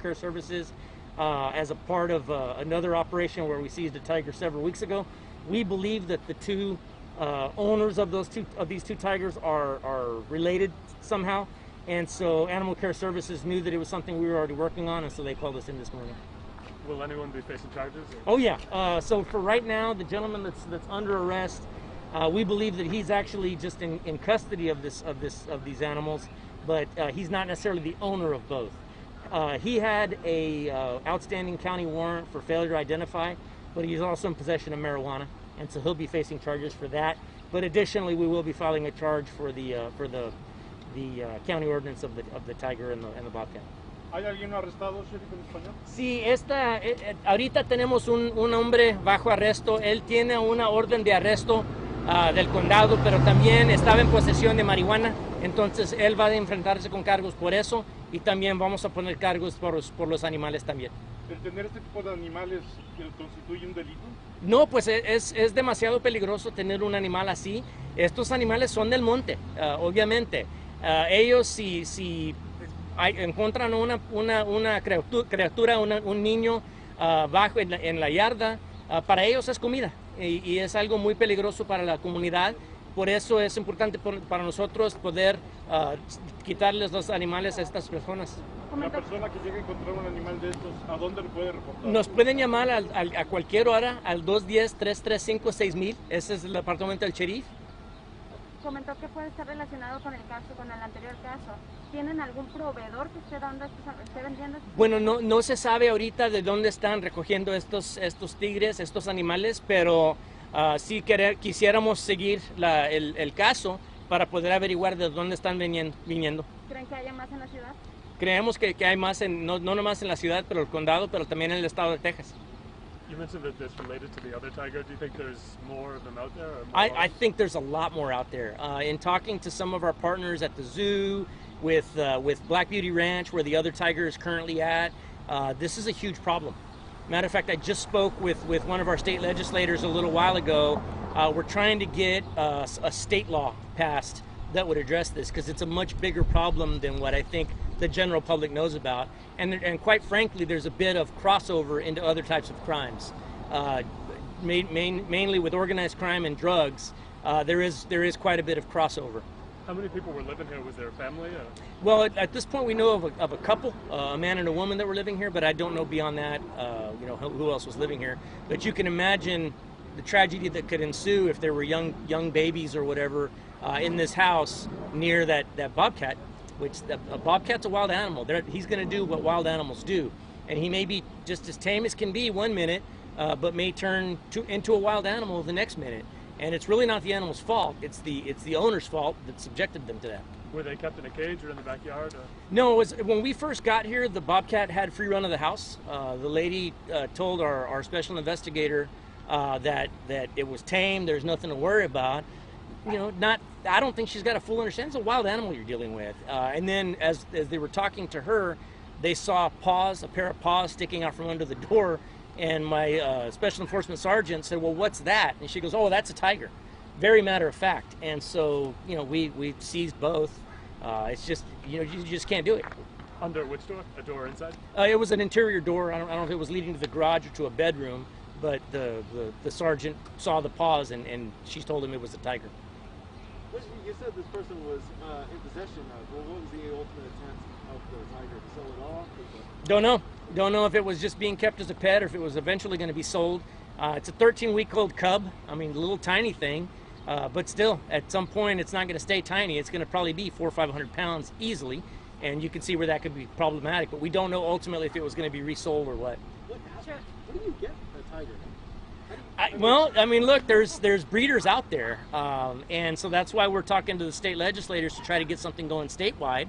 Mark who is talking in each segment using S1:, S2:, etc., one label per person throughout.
S1: Care Services as a part of another operation where we seized a tiger several weeks ago. We believe that the two owners of these two tigers are related somehow, and so Animal Care Services knew that it was something we were already working on, and so they called us in this morning.
S2: Will anyone be facing charges?
S1: Or? Oh yeah. So for right now, the gentleman that's under arrest, we believe that he's actually just in custody of these animals, but he's not necessarily the owner of both. He had a outstanding county warrant for failure to identify, but he's also in possession of marijuana, and so he'll be facing charges for that. But additionally, we will be filing a charge for the county ordinance of the tiger and the bobcat.
S2: ¿Hay alguien arrestado, sheriff, en español?
S1: Sí, ahorita tenemos un hombre bajo arresto. Él tiene una orden de arresto del condado, pero también estaba en posesión de marihuana. Entonces él va a enfrentarse con cargos por eso, y también vamos a poner cargos por los animales también.
S2: ¿El tener este tipo de animales constituye un delito?
S1: No, pues es demasiado peligroso tener un animal así. Estos animales son del monte, obviamente. Ellos si encuentran una criatura, un niño bajo en la yarda, para ellos es comida, y es algo muy peligroso para la comunidad. Por eso es importante para nosotros poder quitarles los animales a estas personas.
S2: La persona que llegue a encontrar un animal de estos, ¿a dónde lo puede reportar?
S1: Nos pueden llamar a cualquier hora al 210-335-6000. Ese es el departamento del sheriff.
S3: Comentó que puede estar relacionado con el caso, con el anterior caso. ¿Tienen algún proveedor que esté vendiendo?
S1: Bueno, no se sabe ahorita de dónde están recogiendo estos tigres, estos animales, pero sí quisiéramos seguir el caso para poder averiguar de dónde están viniendo.
S3: ¿Creen que haya más en la ciudad?
S1: Creemos que hay más, no nomás en la ciudad, pero el condado, pero también en el estado de Texas.
S2: You mentioned that this related to the other tiger. Do you think there's more of them out there? Or
S1: I think there's a lot more out there. In talking to some of our partners at the zoo, with Black Beauty Ranch, where the other tiger is currently at, this is a huge problem. Matter of fact, I just spoke with one of our state legislators a little while ago. We're trying to get a state law passed that would address this, because it's a much bigger problem than what I think the general public knows about. And quite frankly, there's a bit of crossover into other types of crimes. Mainly with organized crime and drugs, there is quite a bit of crossover.
S2: How many people were living here? Was there a family?
S1: Well, at this point, we know of a couple, a man and a woman that were living here, but I don't know beyond that, who else was living here. But you can imagine the tragedy that could ensue if there were young babies or whatever in this house near that bobcat, which a bobcat's a wild animal. He's going to do what wild animals do, and he may be just as tame as can be one minute, but may turn into a wild animal the next minute. And it's really not the animal's fault. It's the owner's fault that subjected them to that.
S2: Were they kept in a cage or in the backyard?
S1: No, when we first got here, the bobcat had free run of the house. The lady told our special investigator that it was tame. There's nothing to worry about. I don't think she's got a full understanding. It's a wild animal you're dealing with. And then as they were talking to her, they saw a pair of paws sticking out from under the door. And my special enforcement sergeant said, "Well, what's that?" And she goes, "Oh, that's a tiger." Very matter of fact. And so, we seized both. It's just, you just can't do it.
S2: Under which door? A door inside?
S1: It was an interior door. I don't know if it was leading to the garage or to a bedroom, but the sergeant saw the paws, and she told him it was a tiger.
S4: You said this person was in possession of. Well, what was the ultimate intent of the tiger? To sell it off?
S1: Don't know if it was just being kept as a pet or if it was eventually going to be sold. It's a 13-week-old cub. I mean, a little tiny thing, but still, at some point, it's not going to stay tiny. It's going to probably be 400 or 500 pounds easily, and you can see where that could be problematic. But we don't know ultimately if it was going to be resold or what.
S4: What do you get a tiger?
S1: Look, there's breeders out there, and so that's why we're talking to the state legislators to try to get something going statewide.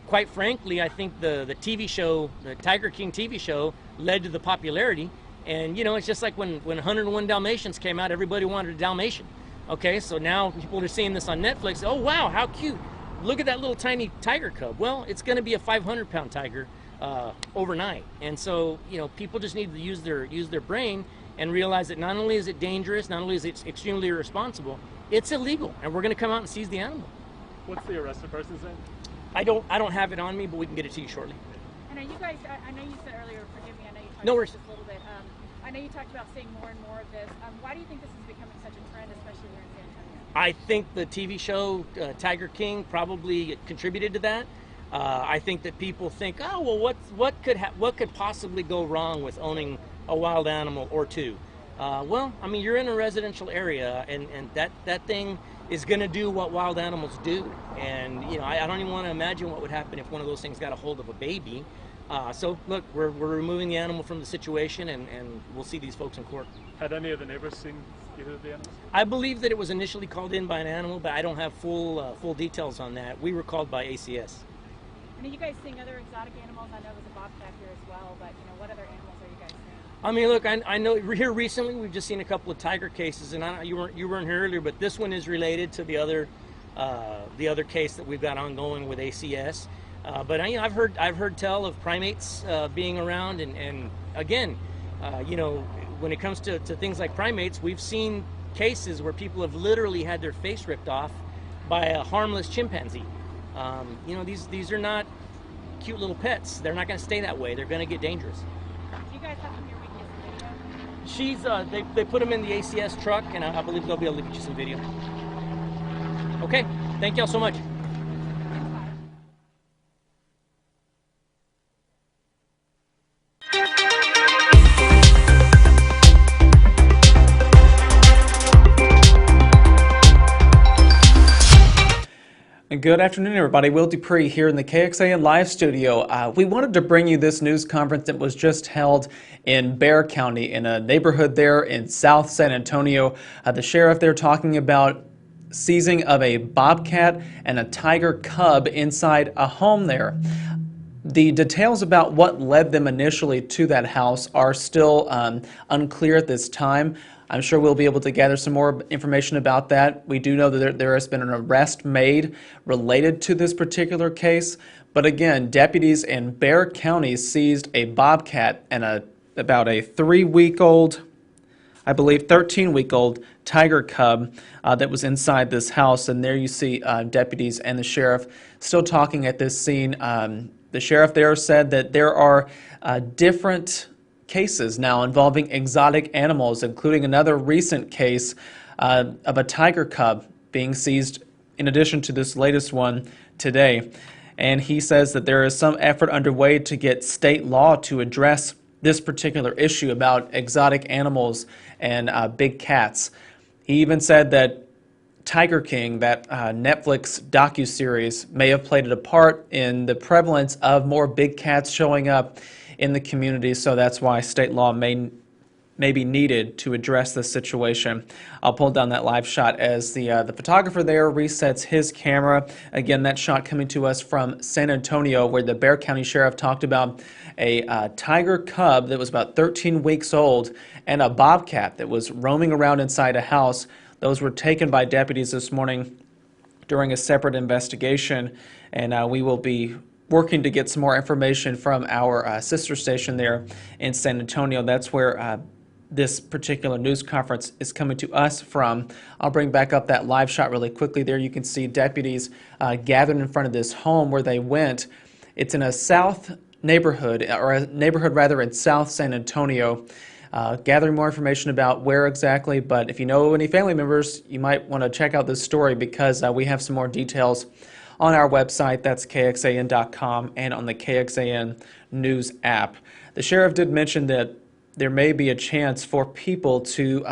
S1: Quite frankly, I think the TV show, the Tiger King TV show, led to the popularity. And it's just like when 101 Dalmatians came out, everybody wanted a Dalmatian. Okay, so now people are seeing this on Netflix. Oh wow, how cute! Look at that little tiny tiger cub. Well, it's going to be a 500-pound tiger overnight. And so people just need to use their brain and realize that not only is it dangerous, not only is it extremely irresponsible, it's illegal, and we're going to come out and seize the animal.
S2: What's the arrested person's name?
S1: I don't have it on me, but we can get it to you shortly.
S5: Now you guys, I know you said earlier, forgive me, I know you talked
S1: No
S5: about
S1: worries.
S5: this a little bit. I know you talked about seeing more and more of this. Why do you think this is becoming such a trend, especially here in San Antonio?
S1: I think the TV show Tiger King probably contributed to that. I think that people think, oh well, what could possibly go wrong with owning a wild animal or two? Well, I mean, you're in a residential area, and that thing is going to do what wild animals do. And you know, I don't even want to imagine what would happen if one of those things got a hold of a baby. So look, we're removing the animal from the situation, and we'll see these folks in court.
S2: Had any of the neighbors seen either of the animals?
S1: I believe that it was initially called in by an animal, but I don't have full details on that. We were called by ACS.
S5: And are you guys seeing other exotic animals? I know there's a bobcat here as well, but what other animals are you guys seeing?
S1: I mean, look, I know here recently we've just seen a couple of tiger cases, and you weren't here earlier, but this one is related to the other case that we've got ongoing with ACS. But I've heard tell of primates being around, and again, when it comes to things like primates, we've seen cases where people have literally had their face ripped off by a harmless chimpanzee. These are not cute little pets. They're not going to stay that way. They're going to get dangerous.
S5: Do you guys have them here? We can get some video.
S1: They put them in the ACS truck, and I believe they'll be able to get you some video. Okay, thank y'all so much.
S6: Good afternoon, everybody. Will Dupree here in the KXAN live studio. We wanted to bring you this news conference that was just held in Bexar County in a neighborhood there in South San Antonio. The sheriff there talking about seizing of a bobcat and a tiger cub inside a home there. The details about what led them initially to that house are still unclear at this time. I'm sure we'll be able to gather some more information about that. We do know that there has been an arrest made related to this particular case. But again, deputies in Bexar County seized a bobcat and about a 3-week-old, I believe 13-week-old tiger cub that was inside this house. And there you see deputies and the sheriff still talking at this scene. The sheriff there said that there are different cases now involving exotic animals, including another recent case of a tiger cub being seized in addition to this latest one today. And he says that there is some effort underway to get state law to address this particular issue about exotic animals and big cats. He even said that Tiger King, that Netflix docuseries, may have played a part in the prevalence of more big cats showing up in the community, so that's why state law may be needed to address this situation. I'll pull down that live shot as the photographer there resets his camera. Again, that shot coming to us from San Antonio, where the Bexar County Sheriff talked about a tiger cub that was about 13 weeks old and a bobcat that was roaming around inside a house. Those were taken by deputies this morning during a separate investigation, and we will be working to get some more information from our sister station there in San Antonio. That's where this particular news conference is coming to us from. I'll bring back up that live shot really quickly. There you can see deputies gathered in front of this home where they went. It's in a south neighborhood, or a neighborhood rather, in South San Antonio. Gathering more information about where exactly, but if you know any family members, you might want to check out this story because we have some more details on our website. That's KXAN.com, and on the KXAN News app. The sheriff did mention that there may be a chance for people to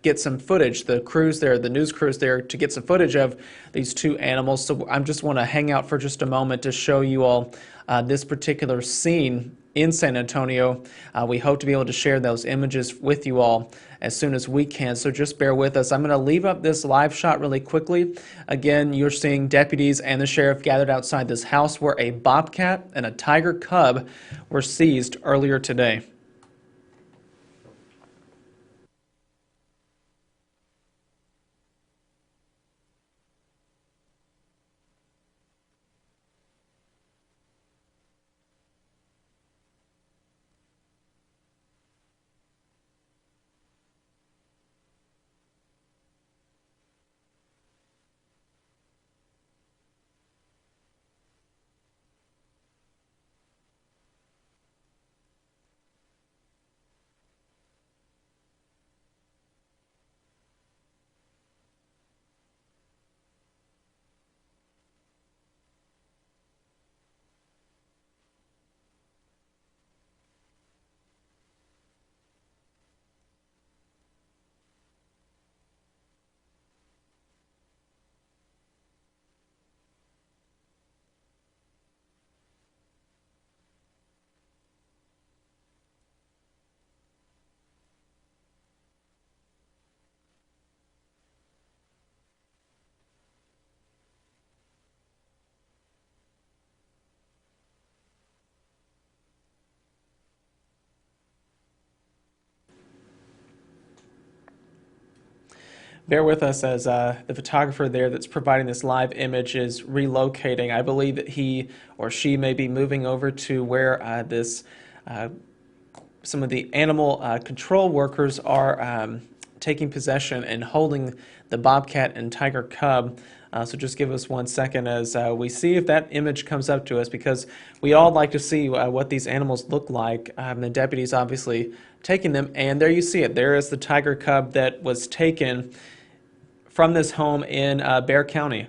S6: get some footage, the crews there, the news crews there, to get some footage of these two animals. So I just want to hang out for just a moment to show you all this particular scene in San Antonio. We hope to be able to share those images with you all as soon as we can, so just bear with us. I'm going to leave up this live shot really quickly. Again, you're seeing deputies and the sheriff gathered outside this house where a bobcat and a tiger cub were seized earlier today. Bear with us as the photographer there that's providing this live image is relocating. I believe that he or she may be moving over to where some of the animal control workers are taking possession and holding the bobcat and tiger cub. So just give us 1 second as we see if that image comes up to us, because we all like to see what these animals look like. The deputies obviously taking them, and there you see it. There is the tiger cub that was taken from this home in Bexar County.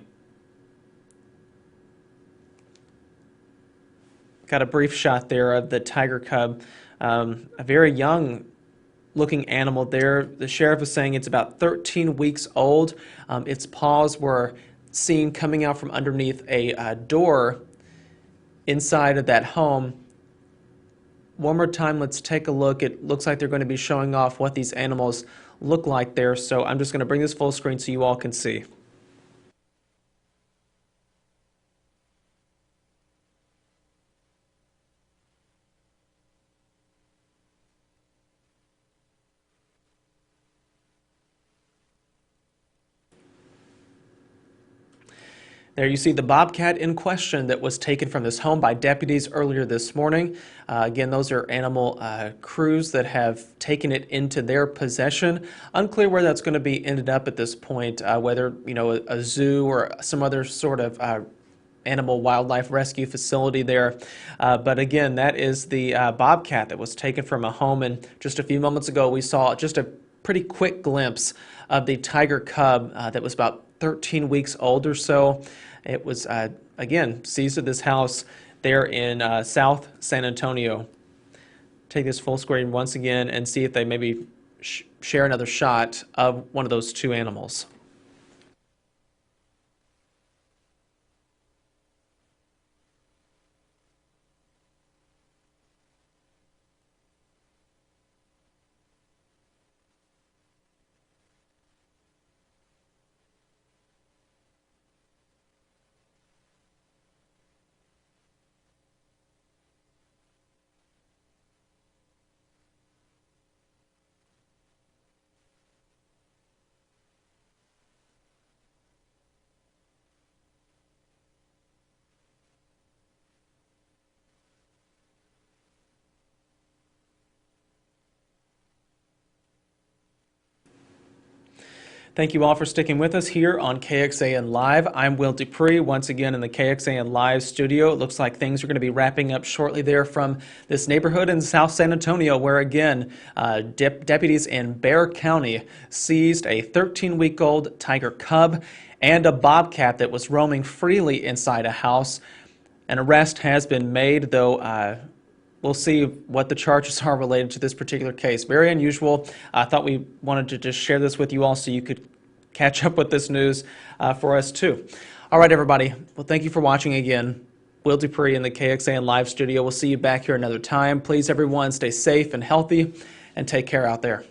S6: Got a brief shot there of the tiger cub, a very young looking animal there. The sheriff is saying it's about 13 weeks old. Its paws were seen coming out from underneath a door inside of that home. One more time, let's take a look. It looks like they're going to be showing off what these animals look like there, so I'm just going to bring this full screen so you all can see. There you see the bobcat in question that was taken from this home by deputies earlier this morning. Again, those are animal crews that have taken it into their possession. Unclear where that's going to be ended up at this point, whether a zoo or some other sort of animal wildlife rescue facility there. But again, that is the bobcat that was taken from a home, and just a few moments ago we saw just a pretty quick glimpse of the tiger cub that was about 13 weeks old or so. It was, again, seized at this house there in South San Antonio. Take this full screen once again and see if they maybe share another shot of one of those two animals. Thank you all for sticking with us here on KXAN Live. I'm Will Dupree, once again in the KXAN Live studio. It looks like things are going to be wrapping up shortly there from this neighborhood in South San Antonio, where again, deputies in Bexar County seized a 13-week-old tiger cub and a bobcat that was roaming freely inside a house. An arrest has been made, though we'll see what the charges are related to this particular case. Very unusual. I thought we wanted to just share this with you all so you could catch up with this news for us too. All right, everybody. Well, thank you for watching again. Will Dupree in the KXAN Live studio. We'll see you back here another time. Please, everyone, stay safe and healthy and take care out there.